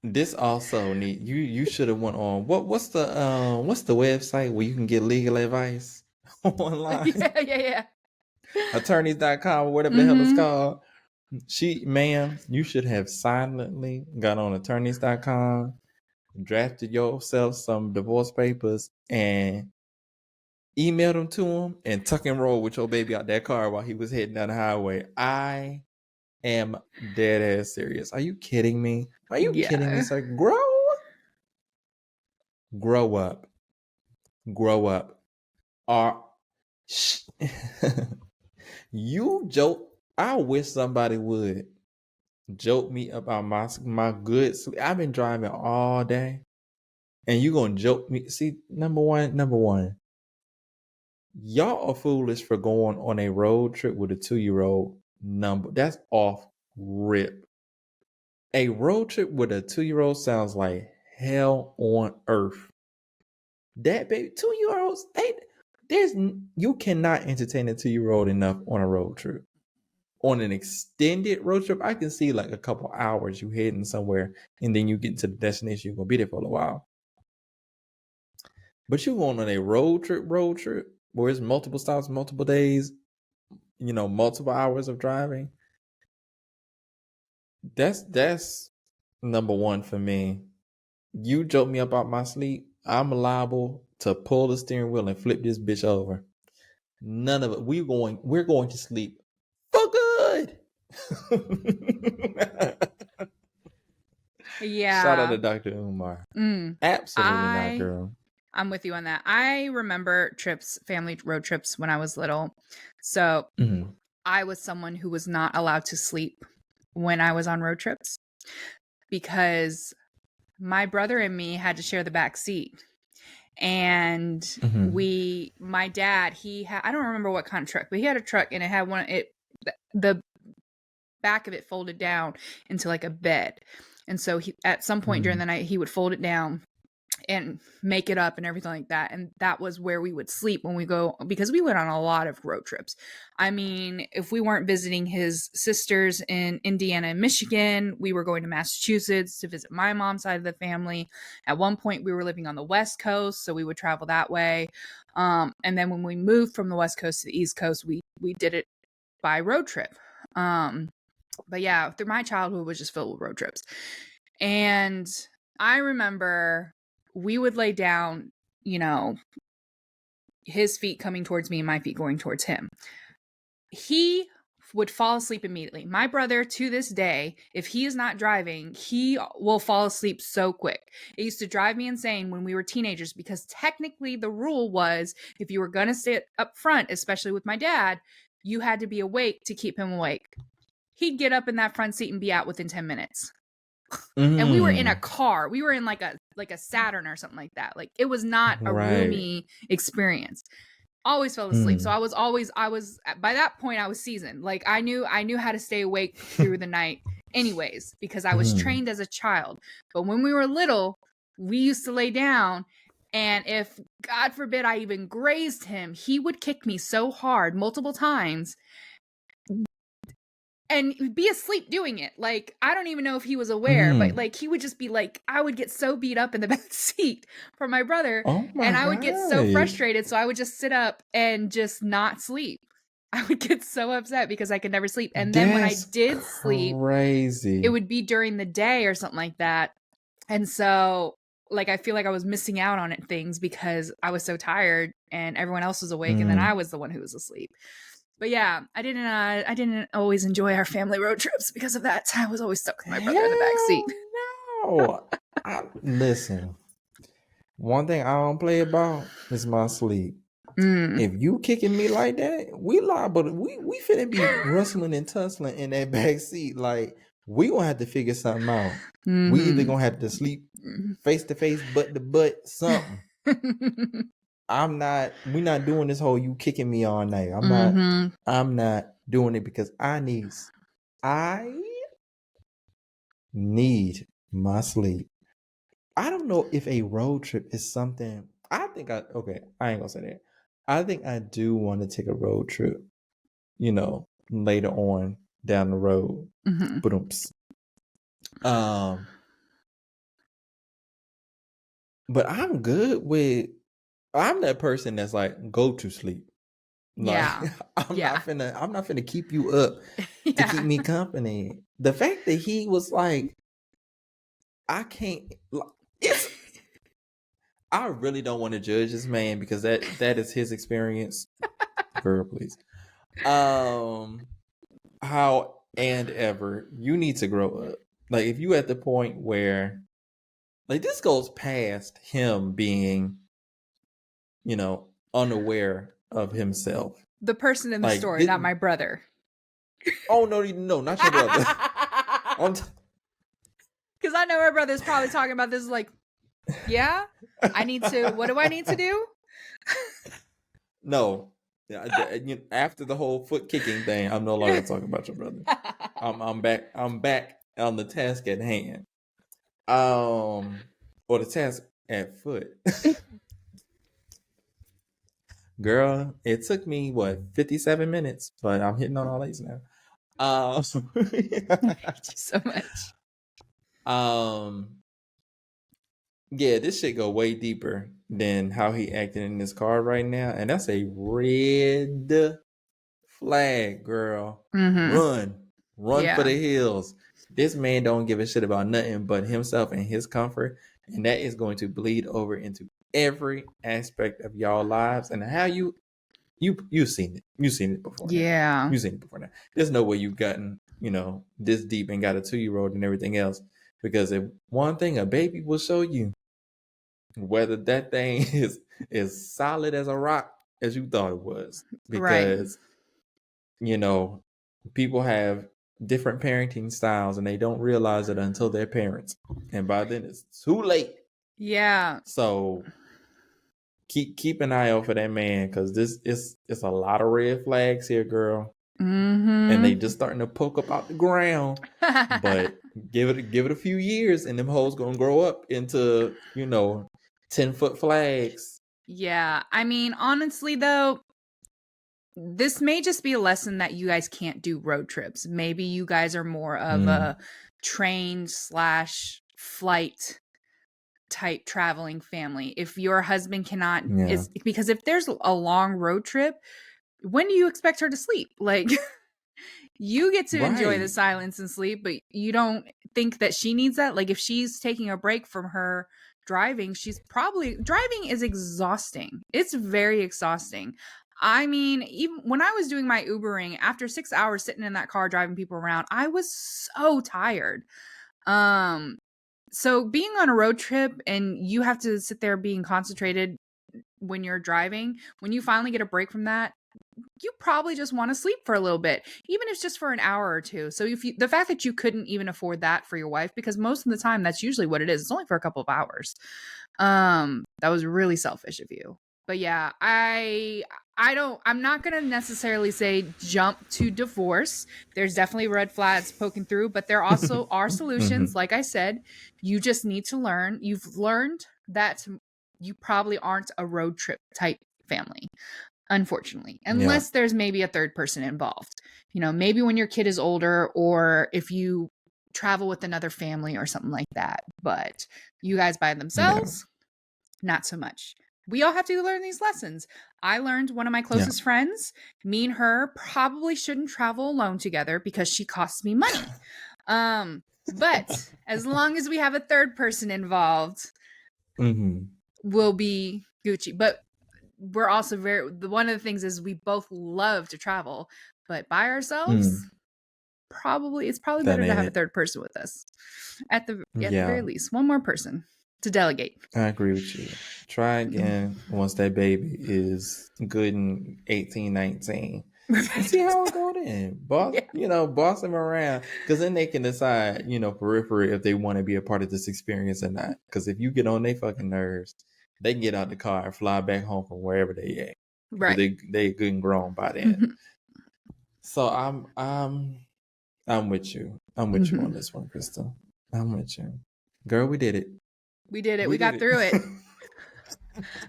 This also need you. You should have went on what's the website where you can get legal advice online? Yeah, yeah, yeah. Attorneys.com or whatever the hell it's Mm-hmm. called. Ma'am, you should have silently got on attorneys.com, drafted yourself some divorce papers, and emailed them to him and tuck and roll with your baby out that car while he was heading down the highway. I am dead ass serious. Are you kidding me? Are you kidding me, Yeah. sir? Grow up. Grow up. Are you joke? I wish somebody would joke me about my good sleep. I've been driving all day, and you gonna joke me? See, number one, y'all are foolish for going on a road trip with a 2-year-old. Number that's off rip. A road trip with a 2-year-old sounds like hell on earth. That baby, 2-year-olds, you cannot entertain a 2-year-old enough on a road trip. On an extended road trip, I can see like a couple hours you heading somewhere, and then you get to the destination. You're gonna be there for a while. But you going on a road trip, where it's multiple stops, multiple days, multiple hours of driving. That's number one for me. You joke me about my sleep, I'm liable to pull the steering wheel and flip this bitch over. None of it. We're going to sleep for good. Shout out Yeah. to Dr. Umar. Mm. Absolutely not, I girl. I'm with you on that. I remember family road trips when I was little. So Mhm. I was someone who was not allowed to sleep when I was on road trips because my brother and me had to share the back seat. And Mhm. my dad, I don't remember what kind of truck, but he had a truck and it had the back of it folded down into like a bed. And so at some point during the Mhm. night, he would fold it down and make it up and everything like that. And that was where we would sleep when we go, because we went on a lot of road trips. I mean, if we weren't visiting his sisters in Indiana and Michigan, we were going to Massachusetts to visit my mom's side of the family. At one point, we were living on the West Coast, so we would travel that way. And then when we moved from the West Coast to the East Coast, we did it by road trip. But yeah, through my childhood was just filled with road trips. And I remember we would lay down, his feet coming towards me and my feet going towards him. He would fall asleep immediately. My brother, to this day, if he is not driving, he will fall asleep so quick. It used to drive me insane when we were teenagers, because technically the rule was if you were going to sit up front, especially with my dad, you had to be awake to keep him awake. He'd get up in that front seat and be out within 10 minutes. And we were in a car. We were in like a Saturn or something like that. Like, it was not a roomy experience. Always fell asleep. So I was by that point I was seasoned. Like, I knew how to stay awake through the night anyways, because I was trained as a child. But when we were little, we used to lay down, and if God forbid I even grazed him, he would kick me so hard multiple times and be asleep doing it. Like, I don't even know if he was aware, but like, he would just be like, I would get so beat up in the back seat from my brother, and I would get so frustrated. So I would just sit up and just not sleep. I would get so upset because I could never sleep. And then when I did sleep, it would be during the day or something like that. And so, like, I feel like I was missing out on things because I was so tired and everyone else was awake, and then I was the one who was asleep. But yeah, I didn't always enjoy our family road trips because of that. I was always stuck with my brother in the back seat. No. Listen, one thing I don't play about is my sleep. If you kicking me like that, we liable. We finna be rustling and tussling in that back seat. Like, we gonna have to figure something out. We either gonna have to sleep face to face, butt to butt, something. We're not doing this whole you kicking me all night. I'm not doing it because I need my sleep. I don't know if a road trip is something. I ain't gonna say that. I think I do want to take a road trip, later on down the road. But I'm good with, I'm that person that's like, go to sleep. Like, I'm not finna keep you up to keep me company. The fact that he was like, I can't, I really don't want to judge this man because that is his experience. Girl, please. However, you need to grow up. Like, if you at the point where, like, this goes past him being, unaware of himself. The person in the story, not my brother. Oh, no, not your brother. Because I know my brother's probably talking about this like, what do I need to do? No. After the whole foot kicking thing, I'm no longer talking about your brother. I'm back on the task at hand. Or the task at foot. Girl, it took me 57 minutes, but I'm hitting on all these now. Thank you so much. Yeah, this shit go way deeper than how he acting in this car right now, and that's a red flag, girl. Run for the hills. This man don't give a shit about nothing but himself and his comfort, and that is going to bleed over into every aspect of y'all lives. And how you've seen it. You've seen it before. Yeah. You've seen it before now. There's no way you've gotten, this deep and got a 2-year-old and everything else. Because if one thing a baby will show you, whether that thing is solid as a rock as you thought it was. Because, people have different parenting styles and they don't realize it until they're parents. And by then it's too late. Yeah. So keep an eye out for that man, because this is a lot of red flags here, girl. And they just starting to poke up out the ground. But give it a few years and them hoes gonna grow up into 10-foot flags. Yeah, I mean, honestly though, this may just be a lesson that you guys can't do road trips. Maybe you guys are more of a train/flight type traveling family. If your husband cannot, because if there's a long road trip, when do you expect her to sleep? Like, you get to enjoy the silence and sleep, but you don't think that she needs that. Like, if she's taking a break from her driving is exhausting. It's very exhausting. I mean, even when I was doing my Ubering, after 6 hours sitting in that car driving people around, I was so tired. So being on a road trip and you have to sit there being concentrated when you're driving, when you finally get a break from that, you probably just want to sleep for a little bit, even if it's just for an hour or two. So if the fact that you couldn't even afford that for your wife, because most of the time that's usually what it is, it's only for a couple of hours. That was really selfish of you. But yeah, I'm not going to necessarily say jump to divorce. There's definitely red flags poking through, but there also are solutions. Like I said, you just need to learn. You've learned that you probably aren't a road trip type family, unfortunately, unless there's maybe a third person involved. Maybe when your kid is older, or if you travel with another family or something like that. But you guys by themselves, not so much. We all have to learn these lessons. I learned one of my closest friends, me and her probably shouldn't travel alone together because she costs me money. But as long as we have a third person involved, we'll be Gucci. But we're also one of the things is we both love to travel, but by ourselves, it's probably better to have a third person with us at the very least, one more person to delegate. I agree with you. Try again once that baby is good in 18, 19. See how it go then. Boss them around, because then they can decide, periphery, if they want to be a part of this experience or not. Because if you get on their fucking nerves, they can get out the car and fly back home from wherever they at. Right. They good and grown by then. So I'm with you. I'm with you on this one, Crystal. I'm with you. Girl, we did it. We did it. We got through it.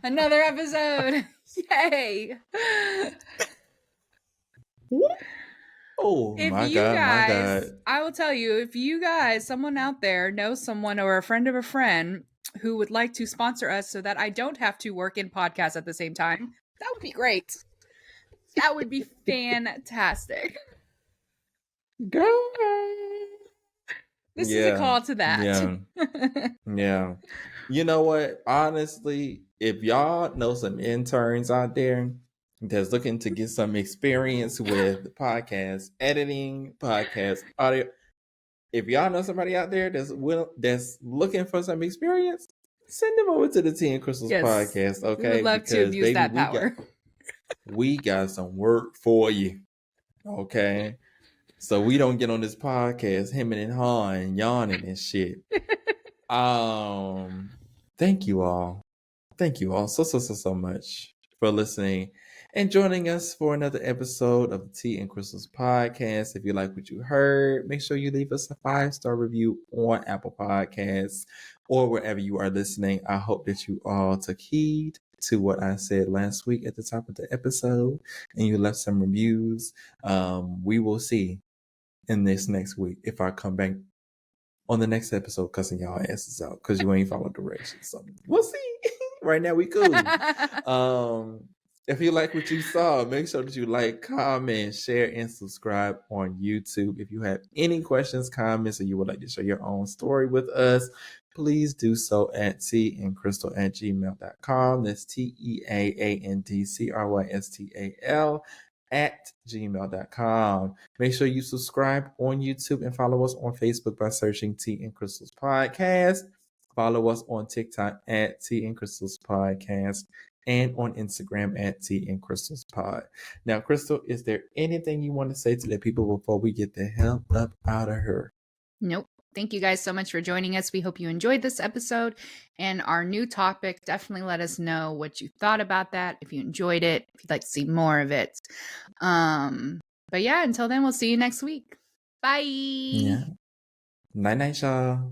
Another episode. Yay. Oh, my God. I will tell you, if you guys, someone out there knows someone or a friend of a friend who would like to sponsor us so that I don't have to work in podcasts at the same time, that would be great. That would be fantastic. Girl. This is a call to that. Yeah. You know what? Honestly, if y'all know some interns out there that's looking to get some experience with podcast editing, podcast audio, if y'all know somebody out there that's looking for some experience, send them over to the Tea and Crystals podcast. Okay, we would love to use that power. We got some work for you. Okay. So we don't get on this podcast hemming and hawing and yawning and shit. Thank you all. Thank you all so much for listening and joining us for another episode of the Tea and Crystals podcast. If you like what you heard, make sure you leave us a 5-star review on Apple Podcasts or wherever you are listening. I hope that you all took heed to what I said last week at the top of the episode and you left some reviews. We will see in this next week if I come back on the next episode cussing y'all asses out because you ain't followed directions. So we'll see. Right now we cool. If you like what you saw, make sure that you like, comment, share, and subscribe on YouTube. If you have any questions, comments, or you would like to share your own story with us, please do so at teaandcrystal@gmail.com. That's teaandcrystal@gmail.com. Make sure you subscribe on YouTube and follow us on Facebook by searching Tea and Crystals Podcast. Follow us on TikTok at Tea and Crystals Podcast and on Instagram at Tea and Crystals Pod. Now, Crystal, is there anything you want to say to the people before we get the hell up out of here? Nope. Thank you guys so much for joining us. We hope you enjoyed this episode and our new topic. Definitely let us know what you thought about that. If you enjoyed it, if you'd like to see more of it. But yeah, until then, we'll see you next week. Bye. Yeah. Night, y'all.